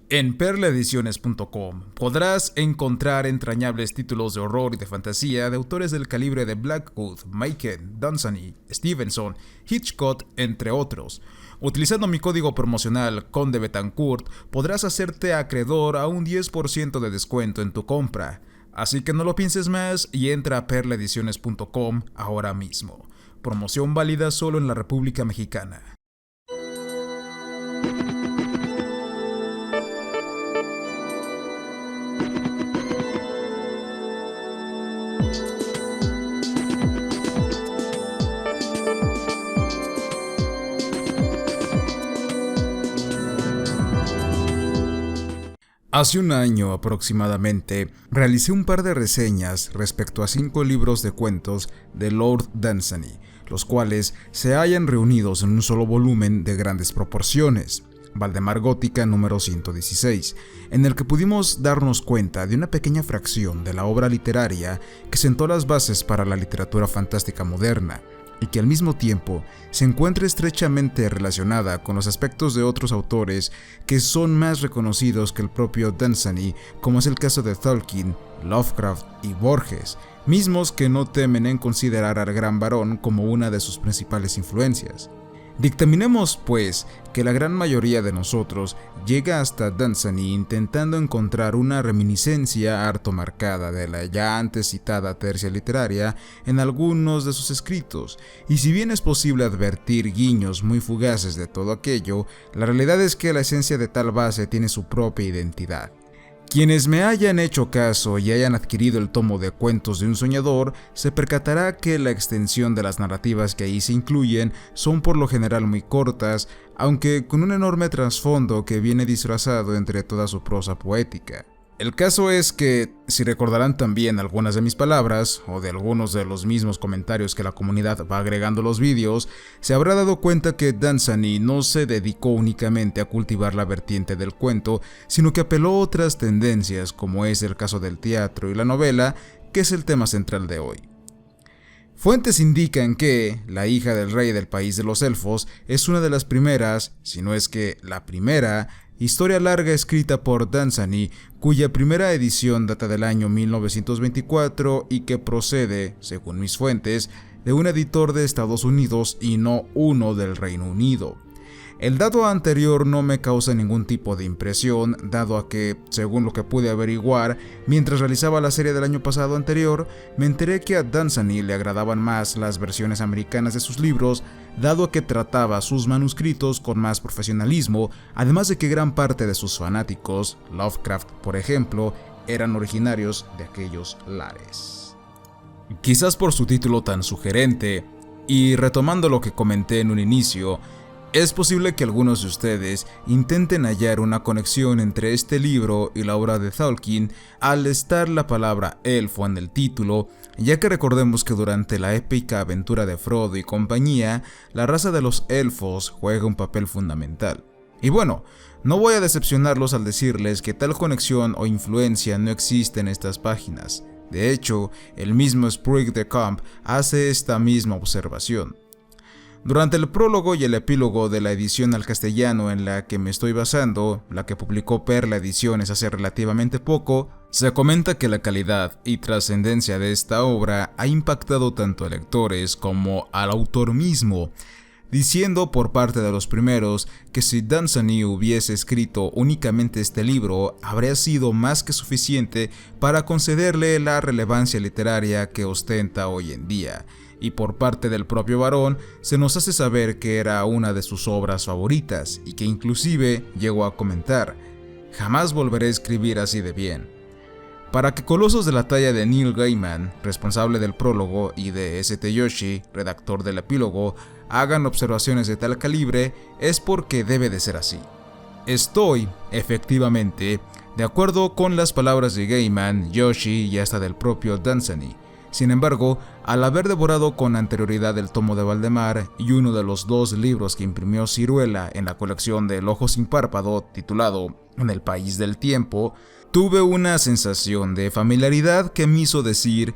En perlaediciones.com podrás encontrar entrañables títulos de horror y de fantasía de autores del calibre de Blackwood, Machen, Dunsany, Stevenson, Hitchcock, entre otros. Utilizando mi código promocional Conde Betancourt podrás hacerte acreedor a un 10% de descuento en tu compra. Así que no lo pienses más y entra a perlaediciones.com ahora mismo. Promoción válida solo en la República Mexicana. Hace un año aproximadamente, realicé un par de reseñas respecto a 5 libros de cuentos de Lord Dunsany, los cuales se hallan reunidos en un solo volumen de grandes proporciones, Valdemar Gótica número 116, en el que pudimos darnos cuenta de una pequeña fracción de la obra literaria que sentó las bases para la literatura fantástica moderna, y que al mismo tiempo se encuentra estrechamente relacionada con los aspectos de otros autores que son más reconocidos que el propio Dunsany, como es el caso de Tolkien, Lovecraft y Borges, mismos que no temen en considerar al gran varón como una de sus principales influencias. Dictaminemos, pues, que la gran mayoría de nosotros llega hasta Dunsany intentando encontrar una reminiscencia harto marcada de la ya antes citada tercia literaria en algunos de sus escritos, y si bien es posible advertir guiños muy fugaces de todo aquello, la realidad es que la esencia de tal base tiene su propia identidad. Quienes me hayan hecho caso y hayan adquirido el tomo de Cuentos de un Soñador, se percatará que la extensión de las narrativas que ahí se incluyen son por lo general muy cortas, aunque con un enorme trasfondo que viene disfrazado entre toda su prosa poética. El caso es que, si recordarán también algunas de mis palabras, o de algunos de los mismos comentarios que la comunidad va agregando a los vídeos, se habrá dado cuenta que Dunsany no se dedicó únicamente a cultivar la vertiente del cuento, sino que apeló a otras tendencias, como es el caso del teatro y la novela, que es el tema central de hoy. Fuentes indican que La hija del rey del país de los elfos es una de las primeras, si no es que la primera, historia larga escrita por Dunsany, cuya primera edición data del año 1924 y que procede, según mis fuentes, de un editor de Estados Unidos y no uno del Reino Unido. El dato anterior no me causa ningún tipo de impresión, dado a que, según lo que pude averiguar, mientras realizaba la serie del año pasado anterior, me enteré que a Dunsany le agradaban más las versiones americanas de sus libros, dado a que trataba sus manuscritos con más profesionalismo, además de que gran parte de sus fanáticos, Lovecraft por ejemplo, eran originarios de aquellos lares. Quizás por su título tan sugerente, y retomando lo que comenté en un inicio, es posible que algunos de ustedes intenten hallar una conexión entre este libro y la obra de Tolkien al estar la palabra elfo en el título, ya que recordemos que durante la épica aventura de Frodo y compañía, la raza de los elfos juega un papel fundamental. Y bueno, no voy a decepcionarlos al decirles que tal conexión o influencia no existe en estas páginas. De hecho, el mismo Sprig de Camp hace esta misma observación. Durante el prólogo y el epílogo de la edición al castellano en la que me estoy basando, la que publicó Perla Ediciones hace relativamente poco, se comenta que la calidad y trascendencia de esta obra ha impactado tanto a lectores como al autor mismo, diciendo por parte de los primeros que si Dunsany hubiese escrito únicamente este libro, habría sido más que suficiente para concederle la relevancia literaria que ostenta hoy en día. Y por parte del propio varón se nos hace saber que era una de sus obras favoritas y que inclusive llegó a comentar: jamás volveré a escribir así de bien. Para que colosos de la talla de Neil Gaiman, responsable del prólogo, y de St. Yoshi, redactor del epílogo, hagan observaciones de tal calibre, es porque debe de ser así. Estoy, efectivamente, de acuerdo con las palabras de Gaiman, Yoshi y hasta del propio Dunsany. Sin embargo, al haber devorado con anterioridad el tomo de Valdemar y uno de los 2 libros que imprimió Ciruela en la colección de El Ojo Sin Párpado, titulado En el País del Tiempo, tuve una sensación de familiaridad que me hizo decir: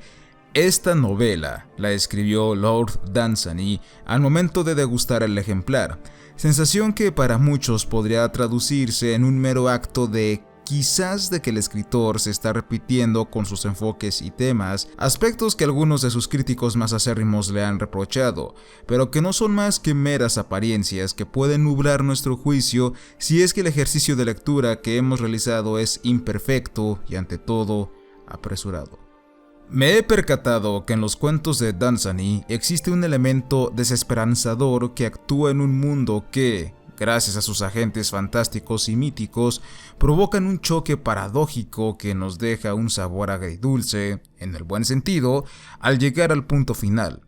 esta novela la escribió Lord Dunsany al momento de degustar el ejemplar. sensación que para muchos podría traducirse en un mero acto de quizás de que el escritor se está repitiendo con sus enfoques y temas, aspectos que algunos de sus críticos más acérrimos le han reprochado, pero que no son más que meras apariencias que pueden nublar nuestro juicio si es que el ejercicio de lectura que hemos realizado es imperfecto y ante todo apresurado. Me he percatado que en los cuentos de Dunsany existe un elemento desesperanzador que actúa en un mundo que, gracias a sus agentes fantásticos y míticos, provocan un choque paradójico que nos deja un sabor agridulce, en el buen sentido, al llegar al punto final.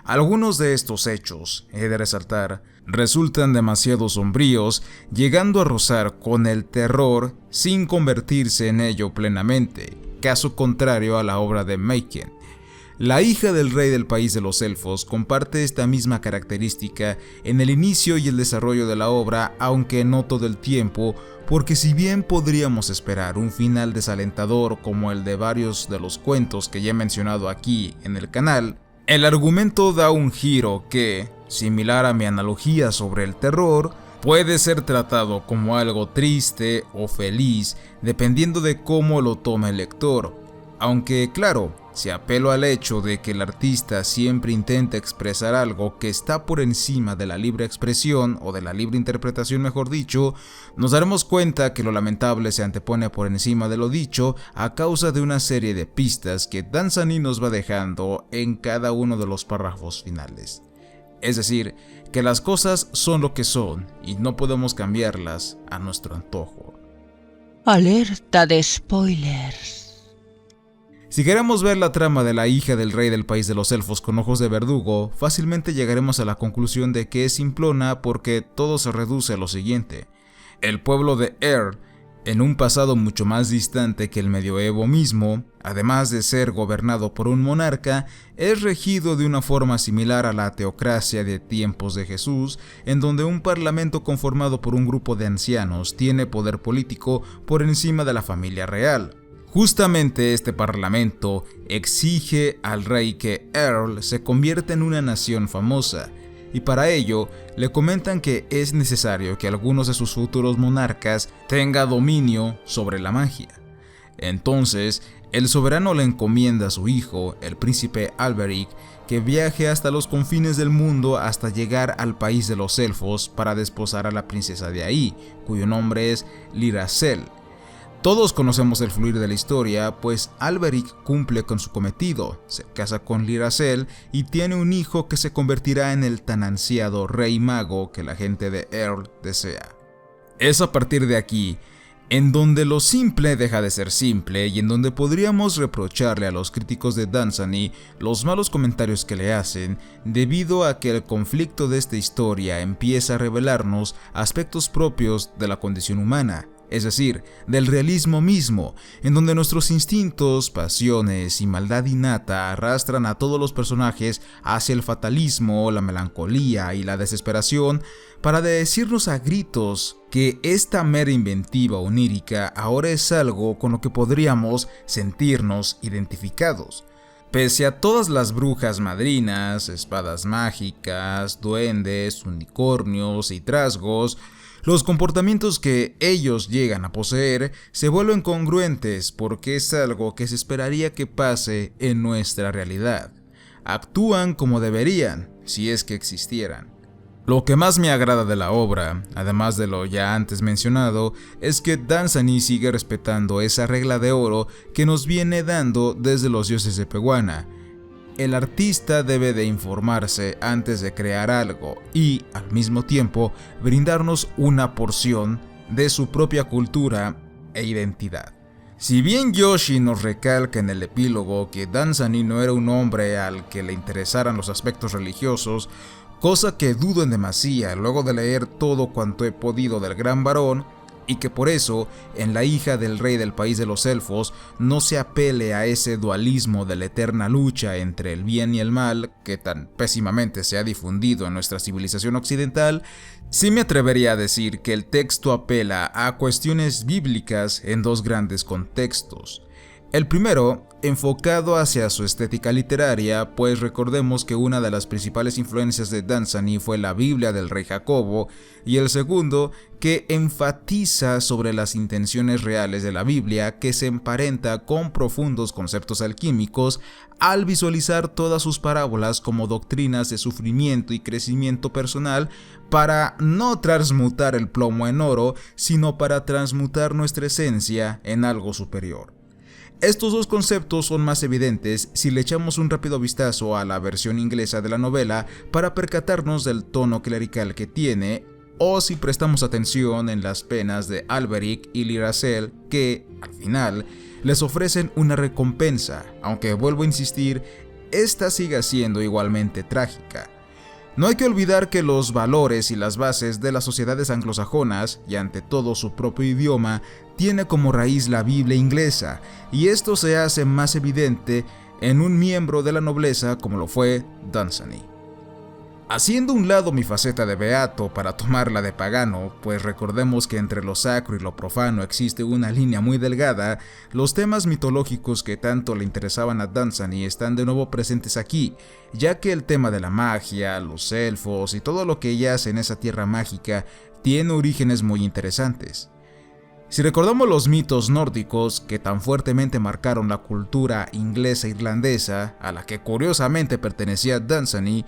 Algunos de estos hechos, he de resaltar, resultan demasiado sombríos, llegando a rozar con el terror sin convertirse en ello plenamente, caso contrario a la obra de Machen. La hija del rey del país de los elfos comparte esta misma característica en el inicio y el desarrollo de la obra, aunque no todo el tiempo, porque si bien podríamos esperar un final desalentador como el de varios de los cuentos que ya he mencionado aquí en el canal, el argumento da un giro que, similar a mi analogía sobre el terror, puede ser tratado como algo triste o feliz dependiendo de cómo lo tome el lector, aunque claro, si apelo al hecho de que el artista siempre intenta expresar algo que está por encima de la libre expresión o de la libre interpretación, mejor dicho, nos daremos cuenta que lo lamentable se antepone por encima de lo dicho a causa de una serie de pistas que Dunsany nos va dejando en cada uno de los párrafos finales. Es decir, que las cosas son lo que son y no podemos cambiarlas a nuestro antojo. Alerta de spoilers. Si queremos ver la trama de la hija del rey del país de los elfos con ojos de verdugo, fácilmente llegaremos a la conclusión de que es simplona porque todo se reduce a lo siguiente. El pueblo de Earl, en un pasado mucho más distante que el medioevo mismo, además de ser gobernado por un monarca, es regido de una forma similar a la teocracia de tiempos de Jesús, en donde un parlamento conformado por un grupo de ancianos tiene poder político por encima de la familia real. Justamente este parlamento exige al rey que Earl se convierta en una nación famosa, y para ello le comentan que es necesario que algunos de sus futuros monarcas tengan dominio sobre la magia. Entonces, el soberano le encomienda a su hijo, el príncipe Alberic, que viaje hasta los confines del mundo hasta llegar al país de los elfos para desposar a la princesa de ahí, cuyo nombre es Lyracel. Todos conocemos el fluir de la historia, pues Alberic cumple con su cometido, se casa con Lyracel y tiene un hijo que se convertirá en el tan ansiado rey mago que la gente de Earl desea. Es a partir de aquí en donde lo simple deja de ser simple y en donde podríamos reprocharle a los críticos de Dunsany los malos comentarios que le hacen, debido a que el conflicto de esta historia empieza a revelarnos aspectos propios de la condición humana, es decir, del realismo mismo, en donde nuestros instintos, pasiones y maldad innata arrastran a todos los personajes hacia el fatalismo, la melancolía y la desesperación, para decirnos a gritos que esta mera inventiva onírica ahora es algo con lo que podríamos sentirnos identificados. Pese a todas las brujas madrinas, espadas mágicas, duendes, unicornios y trasgos, los comportamientos que ellos llegan a poseer se vuelven congruentes porque es algo que se esperaría que pase en nuestra realidad. Actúan como deberían, si es que existieran. Lo que más me agrada de la obra, además de lo ya antes mencionado, es que Dunsany sigue respetando esa regla de oro que nos viene dando desde los dioses de Pehuana. El artista debe de informarse antes de crear algo y, al mismo tiempo, brindarnos una porción de su propia cultura e identidad. Si bien Joshi nos recalca en el epílogo que Dunsany no era un hombre al que le interesaran los aspectos religiosos, cosa que dudo en demasía luego de leer todo cuanto he podido del gran varón, y que por eso, en la hija del rey del país de los elfos, no se apele a ese dualismo de la eterna lucha entre el bien y el mal que tan pésimamente se ha difundido en nuestra civilización occidental, sí me atrevería a decir que el texto apela a cuestiones bíblicas en dos grandes contextos. El primero, enfocado hacia su estética literaria, pues recordemos que una de las principales influencias de Dunsany fue la Biblia del rey Jacobo, y el segundo, que enfatiza sobre las intenciones reales de la Biblia, que se emparenta con profundos conceptos alquímicos al visualizar todas sus parábolas como doctrinas de sufrimiento y crecimiento personal para no transmutar el plomo en oro, sino para transmutar nuestra esencia en algo superior. Estos dos conceptos son más evidentes si le echamos un rápido vistazo a la versión inglesa de la novela para percatarnos del tono clerical que tiene, o si prestamos atención en las penas de Alberic y Lyracel que, al final, les ofrecen una recompensa, aunque vuelvo a insistir, esta sigue siendo igualmente trágica. No hay que olvidar que los valores y las bases de las sociedades anglosajonas, y ante todo su propio idioma, tiene como raíz la Biblia inglesa, y esto se hace más evidente en un miembro de la nobleza como lo fue Dunsany. Haciendo un lado mi faceta de beato para tomarla de pagano, pues recordemos que entre lo sacro y lo profano existe una línea muy delgada, los temas mitológicos que tanto le interesaban a Dunsany están de nuevo presentes aquí, ya que el tema de la magia, los elfos y todo lo que yace en esa tierra mágica tiene orígenes muy interesantes. Si recordamos los mitos nórdicos que tan fuertemente marcaron la cultura inglesa e irlandesa, a la que curiosamente pertenecía Dunsany,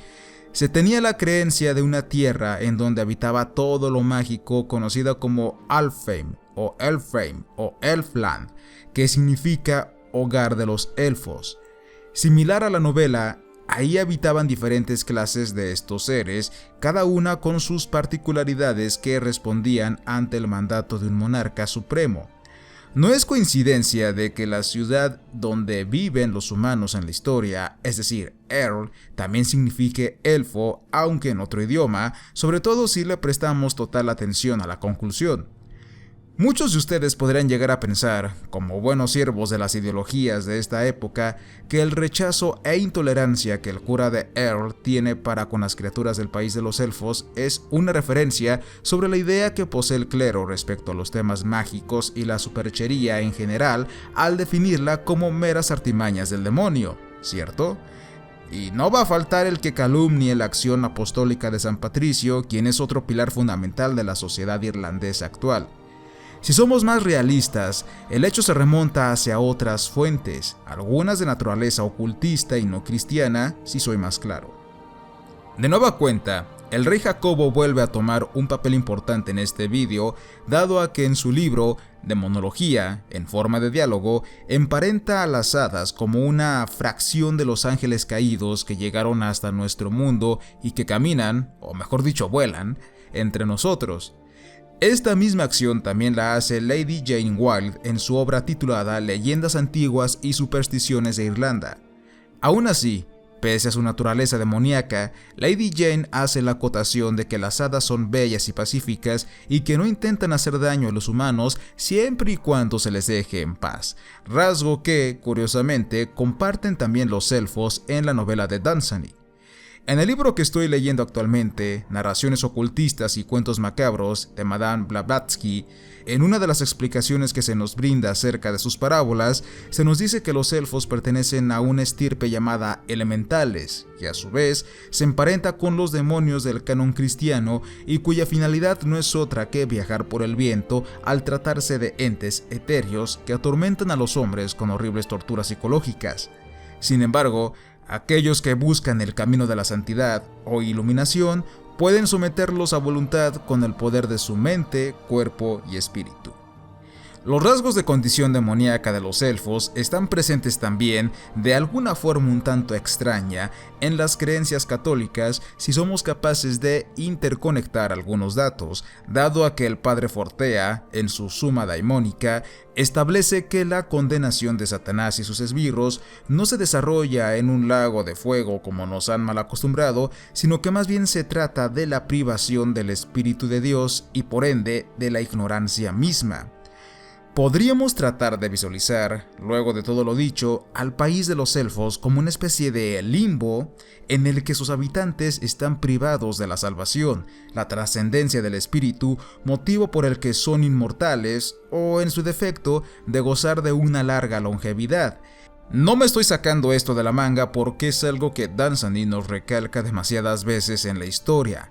se tenía la creencia de una tierra en donde habitaba todo lo mágico conocida como Alfheim o Elfheim o Elfland, que significa hogar de los elfos. Similar a la novela, ahí habitaban diferentes clases de estos seres, cada una con sus particularidades que respondían ante el mandato de un monarca supremo. No es coincidencia de que la ciudad donde viven los humanos en la historia, es decir, Earl, también signifique elfo, aunque en otro idioma, sobre todo si le prestamos total atención a la conclusión. Muchos de ustedes podrían llegar a pensar, como buenos siervos de las ideologías de esta época, que el rechazo e intolerancia que el cura de Earl tiene para con las criaturas del país de los elfos es una referencia sobre la idea que posee el clero respecto a los temas mágicos y la superchería en general al definirla como meras artimañas del demonio, ¿cierto? Y no va a faltar el que calumnie la acción apostólica de San Patricio, quien es otro pilar fundamental de la sociedad irlandesa actual. Si somos más realistas, el hecho se remonta hacia otras fuentes, algunas de naturaleza ocultista y no cristiana, si soy más claro. De nueva cuenta, el rey Jacobo vuelve a tomar un papel importante en este vídeo, dado a que en su libro, Demonología, en forma de diálogo, emparenta a las hadas como una fracción de los ángeles caídos que llegaron hasta nuestro mundo y que caminan, o mejor dicho vuelan, entre nosotros. Esta misma acción también la hace Lady Jane Wilde en su obra titulada Leyendas antiguas y supersticiones de Irlanda. Aún así, pese a su naturaleza demoníaca, Lady Jane hace la acotación de que las hadas son bellas y pacíficas y que no intentan hacer daño a los humanos siempre y cuando se les deje en paz, rasgo que, curiosamente, comparten también los elfos en la novela de Dunsany. En el libro que estoy leyendo actualmente, Narraciones ocultistas y cuentos macabros, de Madame Blavatsky, en una de las explicaciones que se nos brinda acerca de sus parábolas, se nos dice que los elfos pertenecen a una estirpe llamada elementales, que a su vez se emparenta con los demonios del canon cristiano y cuya finalidad no es otra que viajar por el viento al tratarse de entes etéreos que atormentan a los hombres con horribles torturas psicológicas. Sin embargo, aquellos que buscan el camino de la santidad o iluminación pueden someterlos a voluntad con el poder de su mente, cuerpo y espíritu. Los rasgos de condición demoníaca de los elfos están presentes también, de alguna forma un tanto extraña, en las creencias católicas si somos capaces de interconectar algunos datos, dado a que el padre Fortea, en su Summa Daimonica, establece que la condenación de Satanás y sus esbirros no se desarrolla en un lago de fuego como nos han mal acostumbrado, sino que más bien se trata de la privación del Espíritu de Dios y por ende de la ignorancia misma. Podríamos tratar de visualizar, luego de todo lo dicho, al país de los elfos como una especie de limbo en el que sus habitantes están privados de la salvación, la trascendencia del espíritu, motivo por el que son inmortales, o en su defecto, de gozar de una larga longevidad. No me estoy sacando esto de la manga porque es algo que Dunsany nos recalca demasiadas veces en la historia.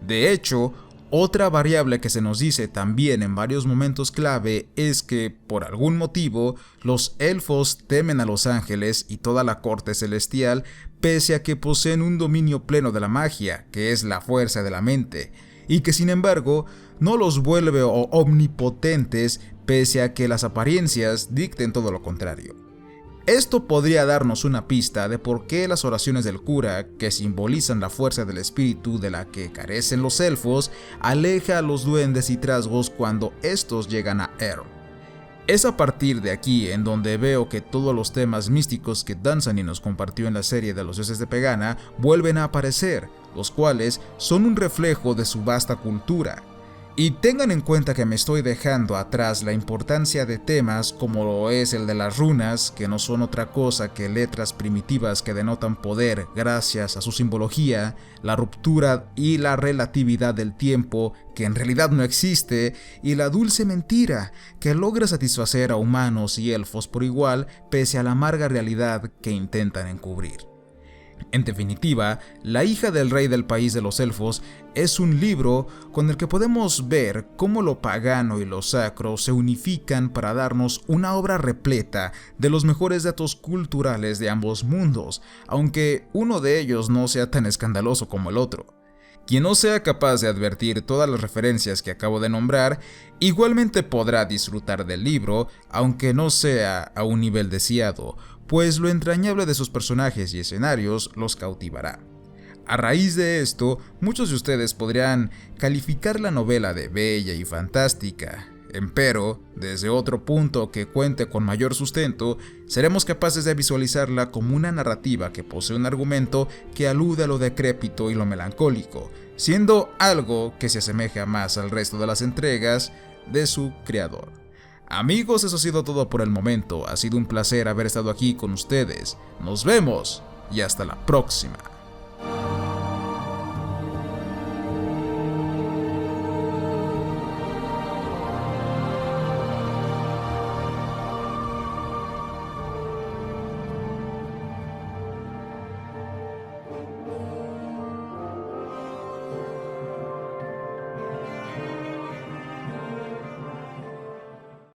De hecho, otra variable que se nos dice también en varios momentos clave es que, por algún motivo, los elfos temen a los ángeles y toda la corte celestial, pese a que poseen un dominio pleno de la magia, que es la fuerza de la mente, y que sin embargo no los vuelve omnipotentes, pese a que las apariencias dicten todo lo contrario. Esto podría darnos una pista de por qué las oraciones del cura, que simbolizan la fuerza del espíritu de la que carecen los elfos, aleja a los duendes y trasgos cuando estos llegan a Aeron. Es a partir de aquí en donde veo que todos los temas místicos que Dunsany nos compartió en la serie de los dioses de Pegana vuelven a aparecer, los cuales son un reflejo de su vasta cultura. Y tengan en cuenta que me estoy dejando atrás la importancia de temas como lo es el de las runas, que no son otra cosa que letras primitivas que denotan poder gracias a su simbología, la ruptura y la relatividad del tiempo, que en realidad no existe, y la dulce mentira, que logra satisfacer a humanos y elfos por igual, pese a la amarga realidad que intentan encubrir. En definitiva, La hija del rey del país de los elfos es un libro con el que podemos ver cómo lo pagano y lo sacro se unifican para darnos una obra repleta de los mejores datos culturales de ambos mundos, aunque uno de ellos no sea tan escandaloso como el otro. Quien no sea capaz de advertir todas las referencias que acabo de nombrar, igualmente podrá disfrutar del libro, aunque no sea a un nivel deseado, pues lo entrañable de sus personajes y escenarios los cautivará. A raíz de esto, muchos de ustedes podrían calificar la novela de bella y fantástica, empero, desde otro punto que cuente con mayor sustento, seremos capaces de visualizarla como una narrativa que posee un argumento que alude a lo decrépito y lo melancólico, siendo algo que se asemeja más al resto de las entregas de su creador. Amigos, eso ha sido todo por el momento. Ha sido un placer haber estado aquí con ustedes. Nos vemos y hasta la próxima.